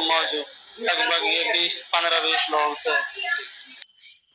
मौजूद लगभग ये 20-15-20 लोग थे।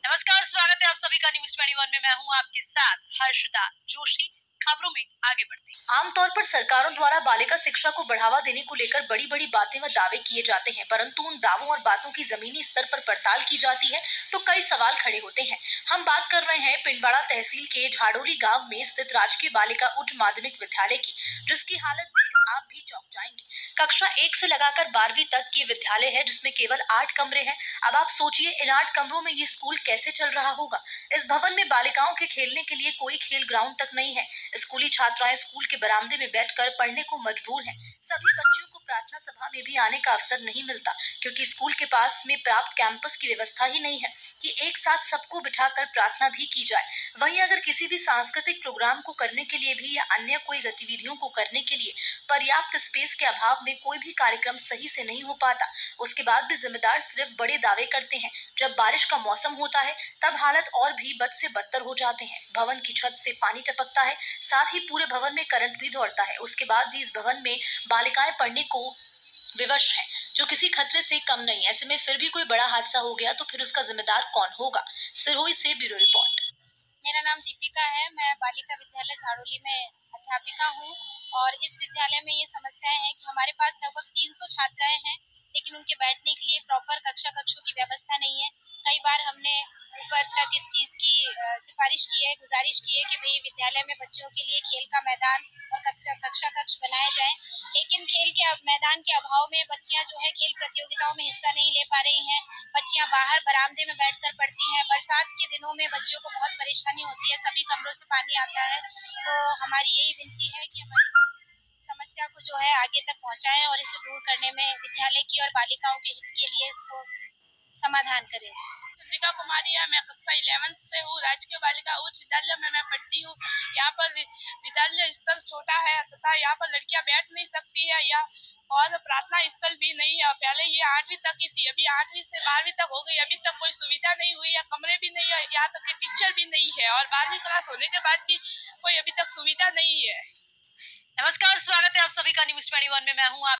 नमस्कार, स्वागत है आप सभी का न्यूज़ 21 में। मैं हूं आपके साथ हर्षदा जोशी। खबरों में आगे बढ़ते हैं। आमतौर पर सरकारों द्वारा बालिका शिक्षा को बढ़ावा देने को लेकर बड़ी बड़ी बातें व दावे किए जाते हैं, परंतु उन दावों और बातों की जमीनी स्तर पर पड़ताल की जाती है तो कई सवाल खड़े होते हैं। हम बात कर रहे हैं पिंडवाड़ा तहसील के झाड़ोली गांव में स्थित राजकीय बालिका उच्च माध्यमिक विद्यालय की, जिसकी हालत देख आप भी चौंक जाएंगे। कक्षा 1 से लगाकर 12वीं तक ये विद्यालय है, जिसमें केवल 8 कमरे हैं। अब आप सोचिए इन 8 कमरों में ये स्कूल कैसे चल रहा होगा। इस भवन में बालिकाओं के खेलने के लिए कोई खेल ग्राउंड तक नहीं है। स्कूली छात्राएं स्कूल के बरामदे में बैठकर पढ़ने को मजबूर हैं। सभी बच्चियों को प्रार्थना सभा में भी आने का अवसर नहीं मिलता, क्योंकि स्कूल के पास में प्राप्त कैंपस की व्यवस्था ही नहीं है कि एक साथ सबको बिठाकर प्रार्थना भी की जाए। वहीं अगर किसी भी सांस्कृतिक प्रोग्राम को करने के लिए भी या अन्य कोई गतिविधियों को करने के लिए पर्याप्त स्पेस के अभाव में कोई भी कार्यक्रम सही से नहीं हो पाता। उसके बाद भी जिम्मेदार सिर्फ बड़े दावे करते हैं। जब बारिश का मौसम होता है तब हालत और भी बद से बदतर हो जाते हैं। भवन की छत से पानी टपकता है, साथ ही पूरे भवन में करंट भी दौड़ता है। उसके बाद भी इस भवन में बालिकाएं पढ़ने को विवश है, जो किसी खतरे से कम नहीं। ऐसे में फिर भी कोई बड़ा हादसा हो गया तो फिर उसका जिम्मेदार कौन होगा। सिरोही से ब्यूरो रिपोर्ट। मेरा नाम दीपिका है। मैं बालिका विद्यालय झाड़ोली में अध्यापिका हूँ और इस विद्यालय में ये समस्याएं हैं कि हमारे पास लगभग 300 छात्राएं हैं, लेकिन उनके बैठने के लिए प्रॉपर कक्षों की व्यवस्था नहीं है। कई बार हमने ऊपर तक इस चीज़ की सिफारिश की है, गुजारिश की है कि भाई विद्यालय में बच्चों के लिए खेल का मैदान और कक्ष बनाए जाएं, लेकिन खेल के मैदान के अभाव में बच्चियां जो है खेल प्रतियोगिताओं में हिस्सा नहीं ले पा रही हैं। बच्चियां बाहर बरामदे में बैठकर पढ़ती हैं। बरसात के दिनों में बच्चियों को बहुत परेशानी होती है, सभी कमरों से पानी आता है। तो हमारी यही विनती है कि हमारी समस्या को जो है आगे तक पहुंचाएं और इसे दूर करने में विद्यालय की और बालिकाओं के हित के लिए इसको समाधान करें। चंद्रिका कुमारी है, मैं कक्षा 11 से हूँ। राजकीय बालिका उच्च विद्यालय में मैं पढ़ती हूँ। यहाँ पर विद्यालय स्तर छोटा है तथा यहाँ पर लड़कियाँ बैठ नहीं सकती है या और प्रार्थना स्थल भी नहीं है। पहले ये 8वीं तक ही थी, अभी 8वीं से 12वीं तक हो गई, अभी तक कोई सुविधा नहीं हुई है, कमरे भी नहीं है, यहाँ तक कि टीचर भी नहीं है और 12वीं क्लास होने के बाद भी कोई अभी तक सुविधा नहीं है। नमस्कार, स्वागत है आप सभी का न्यूज़ 21 में। मैं हूँ